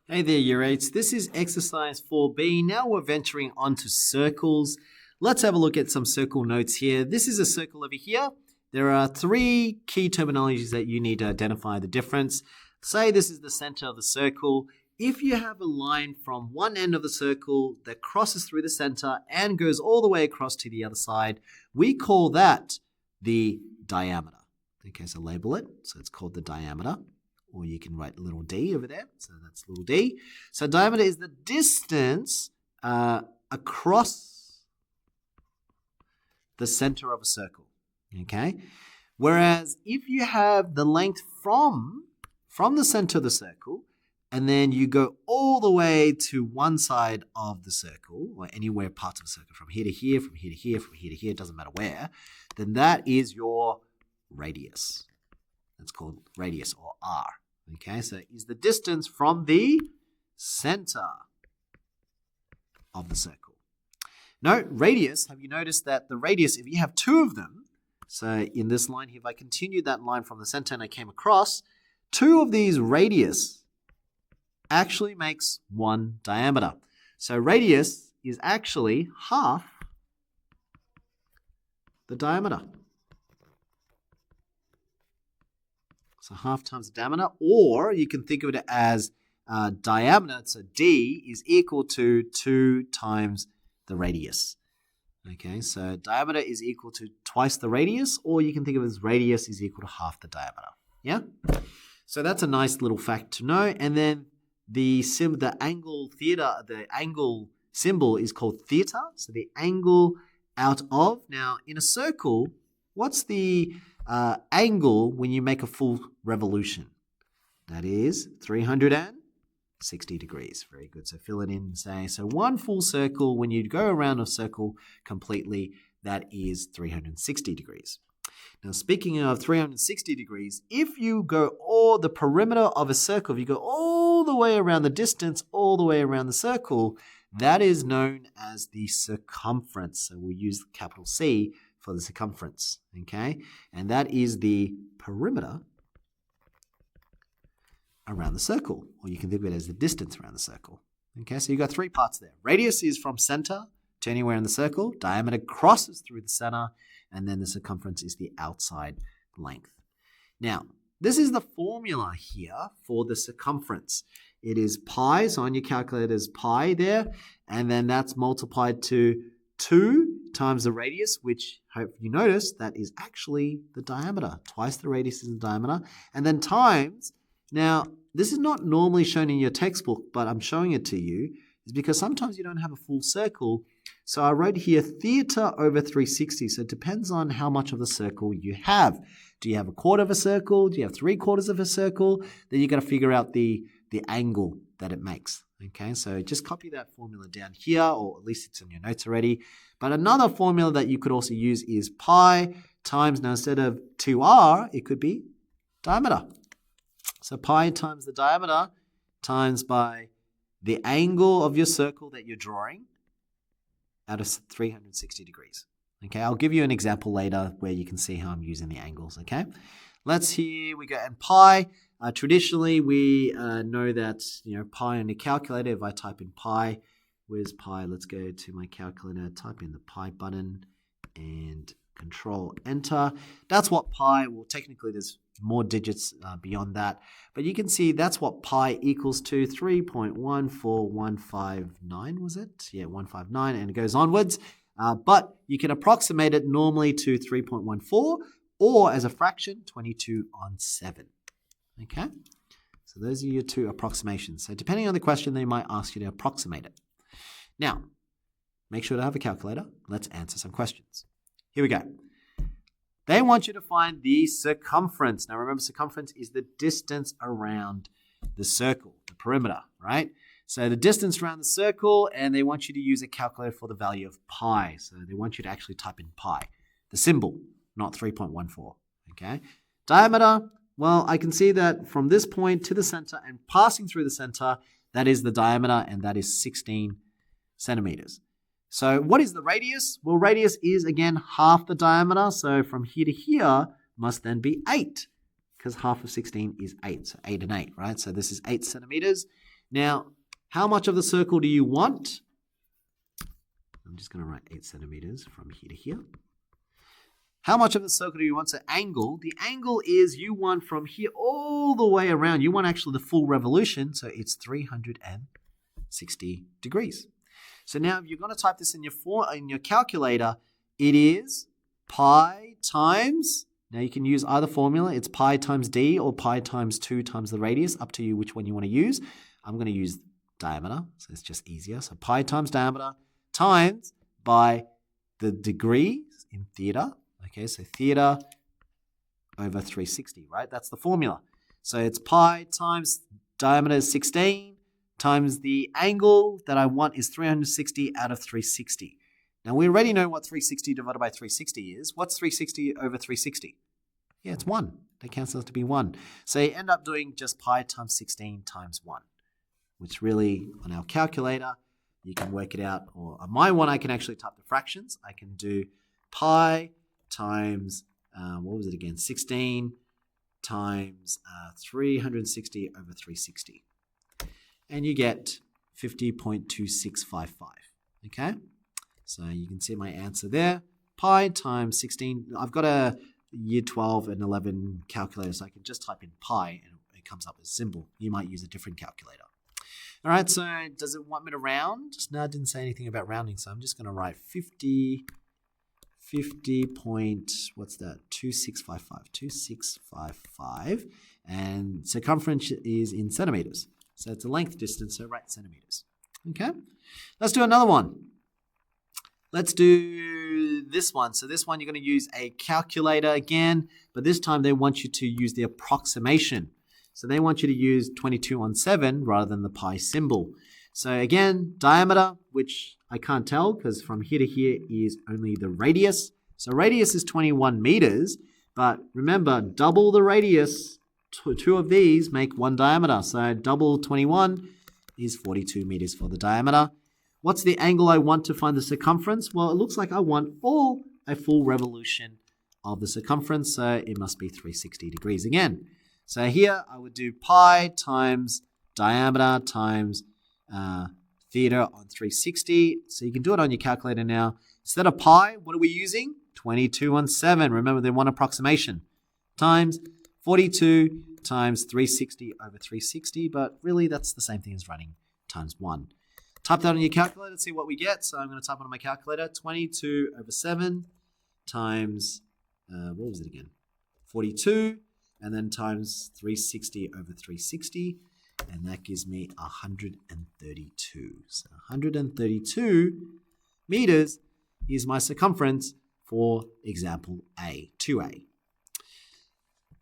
Hey there, year 8s. This is exercise 4B. Now we're venturing onto circles. Let's have a look at some circle notes here. This is a circle over here. There are 3 key terminologies that you need to identify the difference. Say this is the center of the circle. If you have a line from one end of the circle that crosses through the center and goes all the way across to the other side, we call that the diameter. Okay, so label it. So it's called the diameter. Or you can write little d over there. So that's little d. So diameter is the distance across the center of a circle. Okay? Whereas if you have the length from the center of the circle, and then you go all the way to one side of the circle, or anywhere parts of the circle, from here to here, from here to here, from here to here, it doesn't matter where, then that is your radius. That's called radius, or r. Okay, so is the distance from the center of the circle. No, radius, have you noticed that the radius, if you have 2 of them, so in this line here, if I continued that line from the center and I came across, 2 of these radius actually makes 1 diameter. So radius is actually half the diameter. So half times the diameter, or you can think of it as diameter, so d is equal to 2 times the radius. Okay, so diameter is equal to twice the radius, or you can think of it as radius is equal to half the diameter. Yeah? So that's a nice little fact to know. And then the angle symbol is called theta. So the angle out of. Now, in a circle, what's the angle when you make a full revolution? That is 360 degrees. Very good. So fill it in and say, so one full circle, when you go around a circle completely, that is 360 degrees. Now, speaking of 360 degrees, if you go all the perimeter of a circle, if you go all the way around the distance, all the way around the circle, that is known as the circumference. So we'll use capital C for the circumference, okay? And that is the perimeter around the circle, or you can think of it as the distance around the circle. Okay, so you've got 3 parts there. Radius is from center to anywhere in the circle. Diameter crosses through the center, and then the circumference is the outside length. Now, this is the formula here for the circumference. It is pi, so on your calculator is pi there, and then that's multiplied to 2 times the radius, which hope you notice that is actually the diameter. Twice the radius is the diameter. And then times, now this is not normally shown in your textbook, but I'm showing it to you, is because sometimes you don't have a full circle. So I wrote here theta over 360. So it depends on how much of the circle you have. Do you have a quarter of a circle? Do you have 3/4 of a circle? Then you got to figure out the angle that it makes. Okay, so just copy that formula down here, or at least it's in your notes already. But another formula that you could also use is pi times, now instead of 2r, it could be diameter. So pi times the diameter times by the angle of your circle that you're drawing out of 360 degrees. Okay, I'll give you an example later where you can see how I'm using the angles, okay? We go, and pi, traditionally we know that, pi on the calculator, if I type in pi, where's pi? Let's go to my calculator, type in the pi button and control enter. That's what pi, well technically there's more digits beyond that, but you can see that's what pi equals to 3.14159, was it? Yeah, 159, and it goes onwards. But you can approximate it normally to 3.14, or as a fraction, 22/7. Okay? So those are your 2 approximations. So depending on the question, they might ask you to approximate it. Now, make sure to have a calculator. Let's answer some questions. Here we go. They want you to find the circumference. Now remember, circumference is the distance around the circle, the perimeter, right? So the distance around the circle, and they want you to use a calculator for the value of pi. So they want you to actually type in pi, the symbol, not 3.14, okay? Diameter, well, I can see that from this point to the center and passing through the center, that is the diameter, and that is 16 centimeters. So what is the radius? Well, radius is, again, half the diameter. So from here to here must then be 8, because half of 16 is 8. So 8 and 8, right? So this is 8 centimeters. Now, how much of the circle do you want? I'm just going to write 8 centimeters from here to here. How much of the circle do you want? So angle, the angle is you want from here all the way around. You want actually the full revolution, so it's 360 degrees. So now if you're going to type this in your calculator, it is pi times, now you can use either formula, it's pi times d or pi times 2 times the radius, up to you which one you want to use. I'm going to use diameter, so it's just easier. So pi times diameter times by the degrees in theta. Okay, so theta over 360, right? That's the formula. So it's pi times diameter is 16 times the angle that I want is 360 out of 360. Now, we already know what 360 divided by 360 is. What's 360 over 360? Yeah, it's 1. That cancels out to be 1. So you end up doing just pi times 16 times 1, which really, on our calculator, you can work it out. Or on my one, I can actually type the fractions. I can do pi times, what was it again? 16 times 360 over 360. And you get 50.2655, okay? So you can see my answer there. Pi times 16. I've got a year 12 and 11 calculator, so I can just type in pi and it comes up as symbol. You might use a different calculator. All right, so does it want me to round? No, it didn't say anything about rounding, so I'm just going to write 50 point, what's that? 2655, and circumference is in centimeters. So it's a length distance, so write centimeters. Okay, let's do another one. Let's do this one. So this one you're going to use a calculator again, but this time they want you to use the approximation. So they want you to use 22 on 7 rather than the pi symbol. So again, diameter, which I can't tell because from here to here is only the radius. So radius is 21 meters, but remember, double the radius, two of these make one diameter. So double 21 is 42 meters for the diameter. What's the angle I want to find the circumference? Well, it looks like I want a full revolution of the circumference, so it must be 360 degrees again. So here I would do pi times diameter times theta on 360. So you can do it on your calculator now. Instead of pi, what are we using? 22 on 7. Remember, they want approximation. Times 42 times 360 over 360. But really, that's the same thing as running times 1. Type that on your calculator, see what we get. So I'm going to type on my calculator. 22 over 7 times, what was it again? 42. And then times 360 over 360. And that gives me 132. So 132 meters is my circumference for example A, 2A.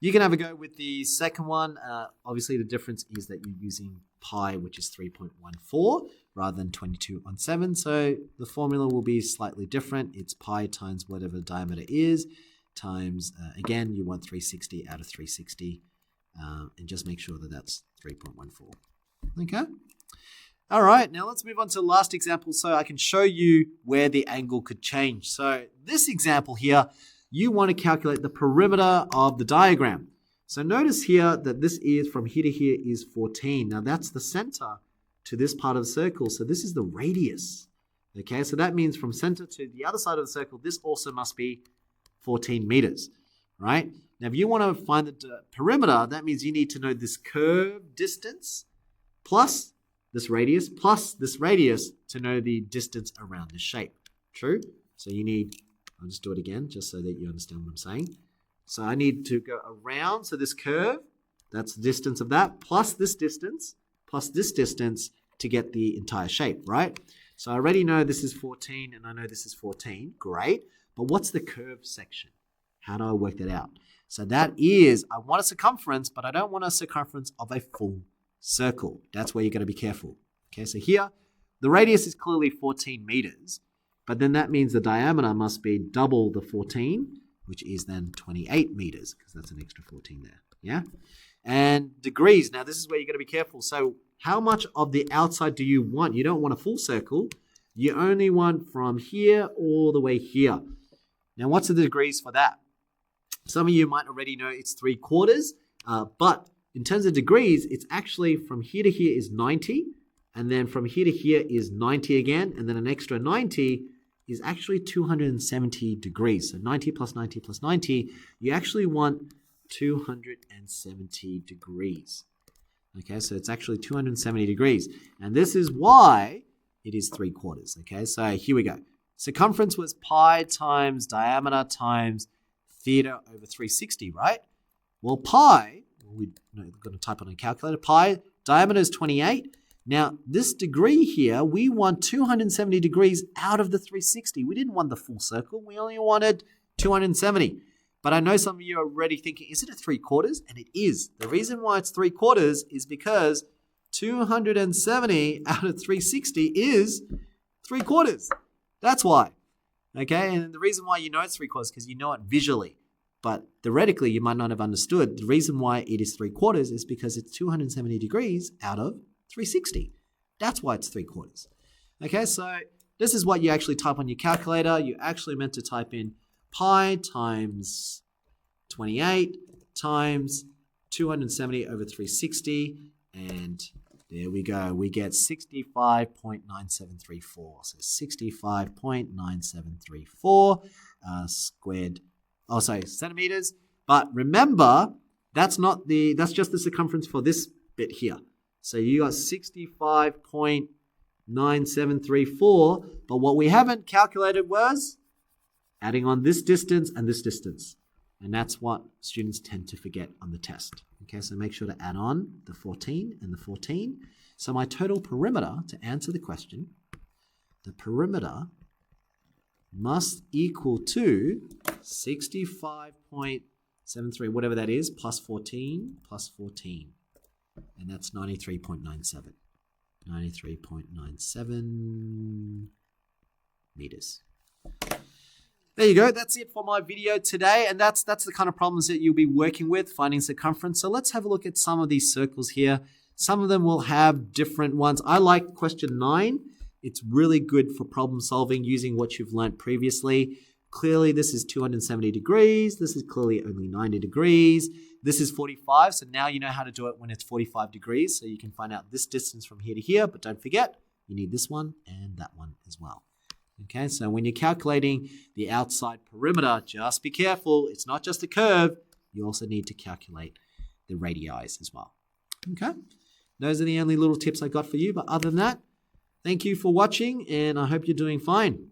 You can have a go with the second one. Obviously, the difference is that you're using pi, which is 3.14, rather than 22 on 7. So the formula will be slightly different. It's pi times whatever the diameter is, times, again, you want 360 out of 360. And just make sure that that's 3.14. Okay? All right, now let's move on to the last example so I can show you where the angle could change. So this example here, you want to calculate the perimeter of the diagram. So notice here that this is from here to here is 14. Now that's the center to this part of the circle. So this is the radius. Okay, so that means from center to the other side of the circle, this also must be 14 meters, right? Now, if you want to find the perimeter, that means you need to know this curve distance plus this radius to know the distance around this shape. True? So you need, I'll just do it again just so that you understand what I'm saying. So I need to go around, so this curve, that's the distance of that, plus this distance to get the entire shape, right? So I already know this is 14 and I know this is 14. Great. But what's the curve section? How do I work that out? So that is, I want a circumference, but I don't want a circumference of a full circle. That's where you're going to be careful. Okay, so here, the radius is clearly 14 meters, but then that means the diameter must be double the 14, which is then 28 meters, because that's an extra 14 there. Yeah? And degrees, now this is where you're going to be careful. So how much of the outside do you want? You don't want a full circle. You only want from here all the way here. Now, what's the degrees for that? Some of you might already know it's 3/4, but in terms of degrees, it's actually from here to here is 90, and then from here to here is 90 again, and then an extra 90 is actually 270 degrees. So 90 plus 90 plus 90, you actually want 270 degrees. Okay, so it's actually 270 degrees. And this is why it is 3/4. Okay, so here we go. Circumference was pi times diameter times theta over 360, right? Well, pi, we're going to type on a calculator, pi, diameter is 28. Now, this degree here, we want 270 degrees out of the 360. We didn't want the full circle. We only wanted 270. But I know some of you are already thinking, is it a 3/4? And it is. The reason why it's 3/4 is because 270 out of 360 is 3/4. That's why. Okay, and the reason why you know it's 3/4 is because you know it visually. But theoretically, you might not have understood. The reason why it is 3/4 is because it's 270 degrees out of 360. That's why it's 3/4. Okay, so this is what you actually type on your calculator. You actually meant to type in pi times 28 times 270 over 360. And there we go. We get 65.9734. So 65.9734 squared, centimeters. But remember, that's just the circumference for this bit here. So you got 65.9734. But what we haven't calculated was adding on this distance and this distance. And that's what students tend to forget on the test. Okay, so make sure to add on the 14 and the 14. So my total perimeter, to answer the question, the perimeter must equal to 65.73, whatever that is, plus 14, plus 14. And that's 93.97. 93.97 meters. There you go. That's it for my video today. And that's the kind of problems that you'll be working with, finding circumference. So let's have a look at some of these circles here. Some of them will have different ones. I like question 9. It's really good for problem solving using what you've learned previously. Clearly, this is 270 degrees. This is clearly only 90 degrees. This is 45. So now you know how to do it when it's 45 degrees. So you can find out this distance from here to here. But don't forget, you need this one and that one as well. Okay, so when you're calculating the outside perimeter, just be careful. It's not just a curve. You also need to calculate the radii as well. Okay, those are the only little tips I got for you. But other than that, thank you for watching, and I hope you're doing fine.